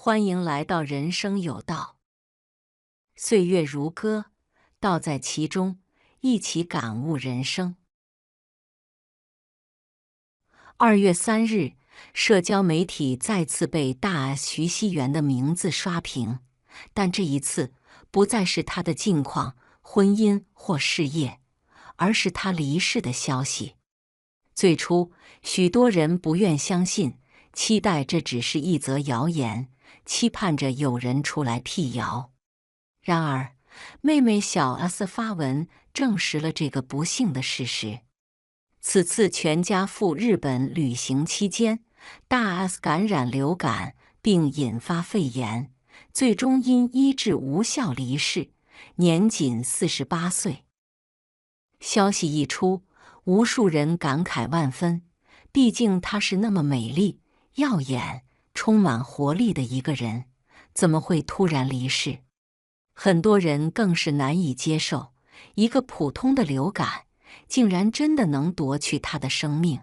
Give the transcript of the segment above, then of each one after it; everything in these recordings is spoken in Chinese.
欢迎来到人生有道，岁月如歌，道在其中，一起感悟人生。2月3日，社交媒体再次被大 S 徐熙媛的名字刷屏，但这一次不再是她的近况、婚姻或事业，而是她离世的消息。最初，许多人不愿相信，期待这只是一则谣言，期盼着有人出来辟谣。然而，妹妹小 S 发文证实了这个不幸的事实。此次全家赴日本旅行期间，大 S 感染流感并引发肺炎，最终因医治无效离世，年仅48岁。消息一出，无数人感慨万分，毕竟她是那么美丽、耀眼、充满活力的一个人，怎么会突然离世？很多人更是难以接受，一个普通的流感，竟然真的能夺去她的生命。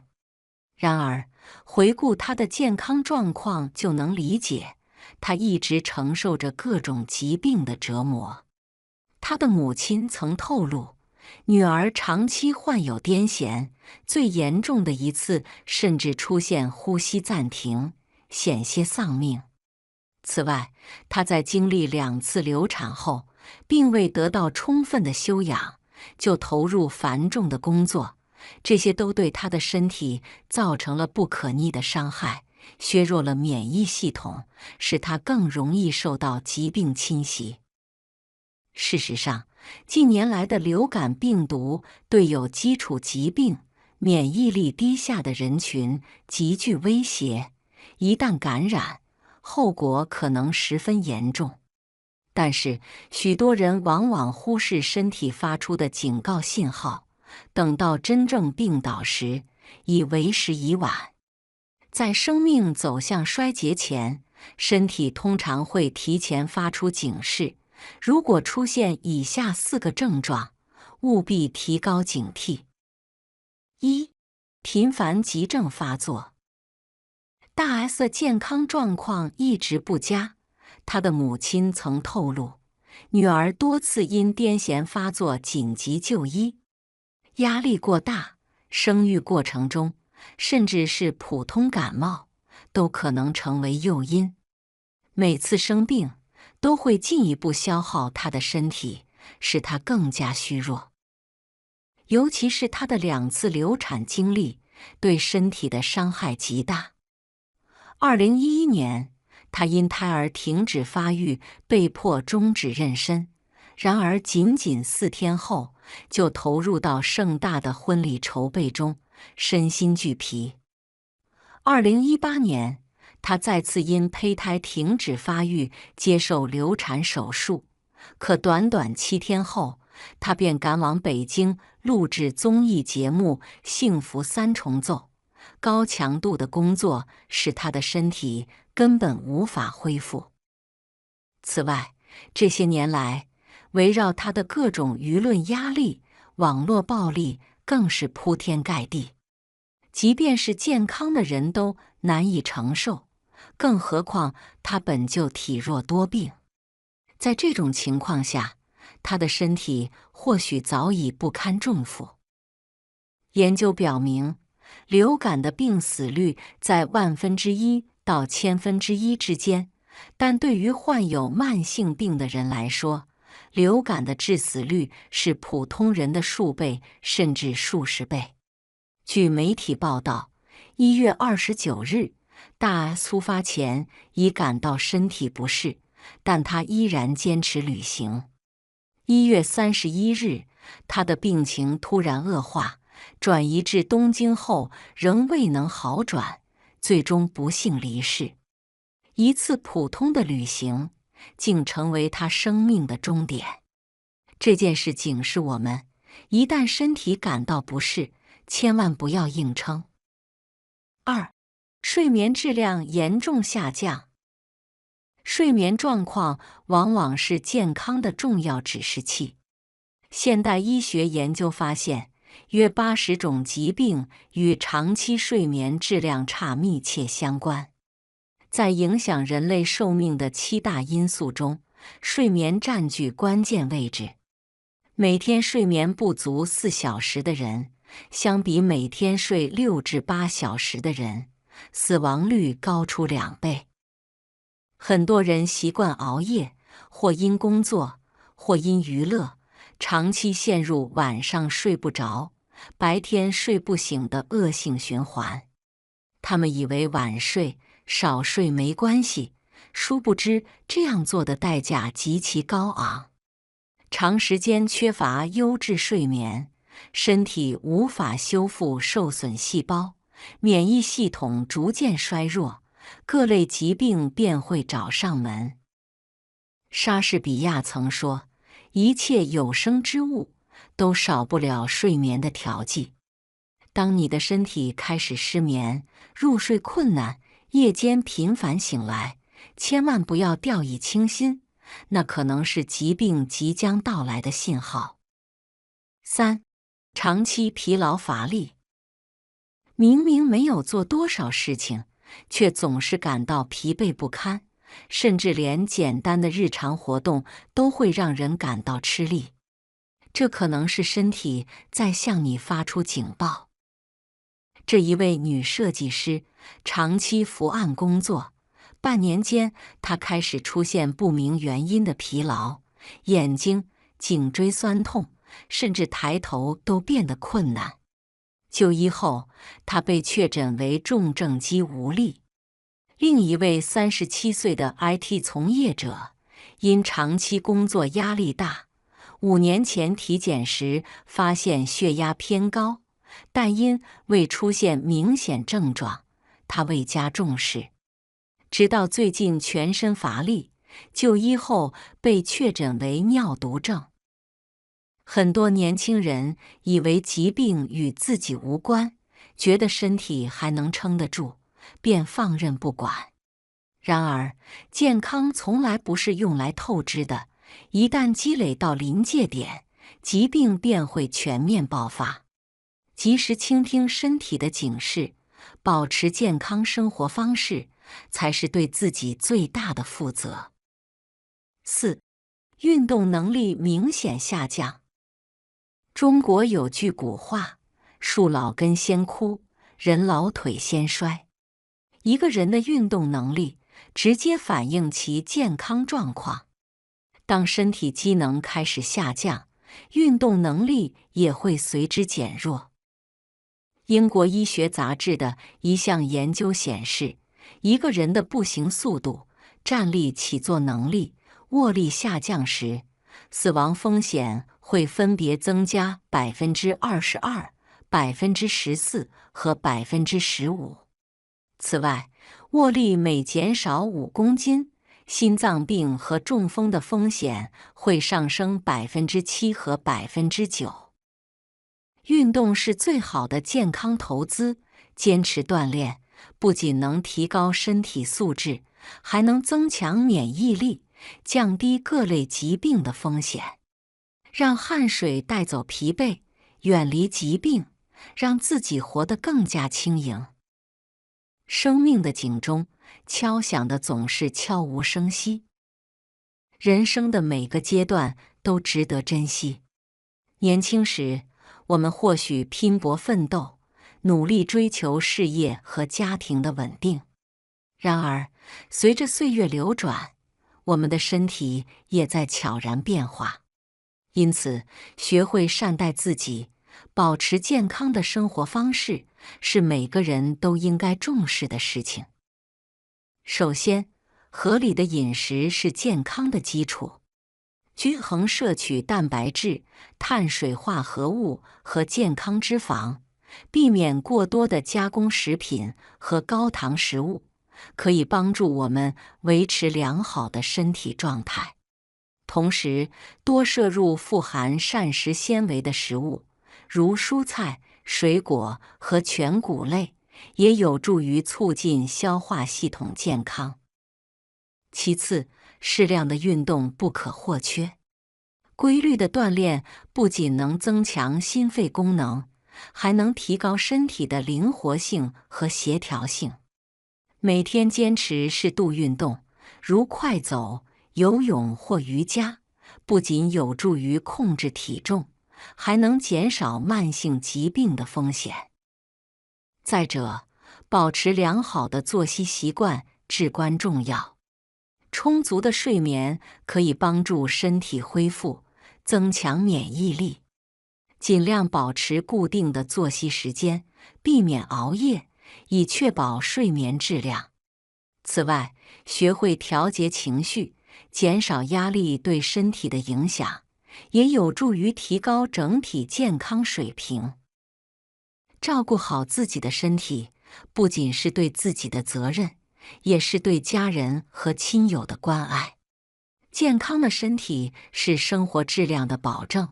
然而，回顾她的健康状况就能理解，她一直承受着各种疾病的折磨。她的母亲曾透露，女儿长期患有癫痫，最严重的一次甚至出现呼吸暂停，险些丧命。此外，她在经历2次流产后，并未得到充分的休养，就投入繁重的工作，这些都对她的身体造成了不可逆的伤害，削弱了免疫系统，使她更容易受到疾病侵袭。事实上，近年来的流感病毒对有基础疾病、免疫力低下的人群极具威胁，一旦感染，后果可能十分严重。但是，许多人往往忽视身体发出的警告信号，等到真正病倒时，已为时已晚。在生命走向衰竭前，身体通常会提前发出警示，如果出现以下4个症状，务必提高警惕。1. 频繁急症发作。大 S 的健康状况一直不佳，她的母亲曾透露，女儿多次因癫痫发作紧急就医。压力过大、生育过程中，甚至是普通感冒，都可能成为诱因。每次生病，都会进一步消耗她的身体，使她更加虚弱。尤其是她的2次流产经历，对身体的伤害极大。2011年，她因胎儿停止发育，被迫终止妊娠。然而，仅4天后，就投入到盛大的婚礼筹备中，身心俱疲。2018年，她再次因胚胎停止发育，接受流产手术，可短短7天后，她便赶往北京录制综艺节目《幸福3重奏》。高强度的工作使她的身体根本无法恢复。此外，这些年来，围绕她的各种舆论压力、网络暴力更是铺天盖地。即便是健康的人都难以承受，更何况她本就体弱多病。在这种情况下，她的身体或许早已不堪重负。研究表明，流感的病死率在1/1000到1/1000之间，但对于患有慢性病的人来说，流感的致死率是普通人的数倍甚至数十倍。据媒体报道，1月29日，大 S 出发前已感到身体不适，但她依然坚持旅行。1月31日，她的病情突然恶化，转移至东京后仍未能好转，最终不幸离世。一次普通的旅行，竟成为她生命的终点。这件事警示我们，一旦身体感到不适，千万不要硬撑。2. 睡眠质量严重下降。睡眠状况往往是健康的重要指示器。现代医学研究发现，约80种疾病与长期睡眠质量差密切相关。在影响人类寿命的7大因素中，睡眠占据关键位置。每天睡眠不足4小时的人，相比每天睡6至8小时的人，死亡率高出2倍。很多人习惯熬夜，或因工作，或因娱乐，长期陷入晚上睡不着，白天睡不醒的恶性循环。他们以为晚睡、少睡没关系，殊不知这样做的代价极其高昂。长时间缺乏优质睡眠，身体无法修复受损细胞，免疫系统逐渐衰弱，各类疾病便会找上门。莎士比亚曾说，一切有生之物都少不了睡眠的调剂。当你的身体开始失眠，入睡困难，夜间频繁醒来，千万不要掉以轻心，那可能是疾病即将到来的信号。3. 长期疲劳乏力。明明没有做多少事情，却总是感到疲惫不堪，甚至连简单的日常活动都会让人感到吃力。这可能是身体在向你发出警报。这一位女设计师长期伏案工作，半年间她开始出现不明原因的疲劳，眼睛、颈椎酸痛，甚至抬头都变得困难。就医后，她被确诊为重症肌无力。另一位37岁的 IT 从业者，因长期工作压力大，5年前体检时发现血压偏高，但因未出现明显症状，他未加重视。直到最近全身乏力，就医后被确诊为尿毒症。很多年轻人以为疾病与自己无关，觉得身体还能撑得住，便放任不管。然而，健康从来不是用来透支的，一旦积累到临界点，疾病便会全面爆发。及时倾听身体的警示，保持健康生活方式，才是对自己最大的负责。4. 运动能力明显下降。中国有句古话，树老根先枯，人老腿先衰。一个人的运动能力直接反映其健康状况。当身体机能开始下降，运动能力也会随之减弱。英国医学杂志的一项研究显示，一个人的步行速度、站立起坐能力、握力下降时，死亡风险会分别增加22%、14%和15%。此外，握力每减少5公斤，心脏病和中风的风险会上升7%和9%。运动是最好的健康投资，坚持锻炼不仅能提高身体素质，还能增强免疫力，降低各类疾病的风险。让汗水带走疲惫，远离疾病，让自己活得更加轻盈。生命的警钟敲响的总是悄无声息。人生的每个阶段都值得珍惜。年轻时，我们或许拼搏奋斗，努力追求事业和家庭的稳定。然而，随着岁月流转，我们的身体也在悄然变化。因此，学会善待自己，保持健康的生活方式，是每个人都应该重视的事情。首先，合理的饮食是健康的基础。均衡摄取蛋白质、碳水化合物和健康脂肪，避免过多的加工食品和高糖食物，可以帮助我们维持良好的身体状态。同时，多摄入富含膳食纤维的食物，如蔬菜、水果和全谷类，也有助于促进消化系统健康。其次，适量的运动不可或缺。规律的锻炼不仅能增强心肺功能，还能提高身体的灵活性和协调性。每天坚持适度运动，如快走、游泳或瑜伽，不仅有助于控制体重，还能减少慢性疾病的风险。再者，保持良好的作息习惯至关重要。充足的睡眠可以帮助身体恢复，增强免疫力。尽量保持固定的作息时间，避免熬夜，以确保睡眠质量。此外，学会调节情绪，减少压力对身体的影响，也有助于提高整体健康水平。照顾好自己的身体，不仅是对自己的责任，也是对家人和亲友的关爱。健康的身体是生活质量的保证，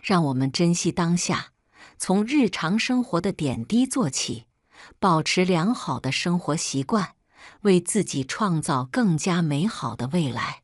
让我们珍惜当下，从日常生活的点滴做起，保持良好的生活习惯，为自己创造更加美好的未来。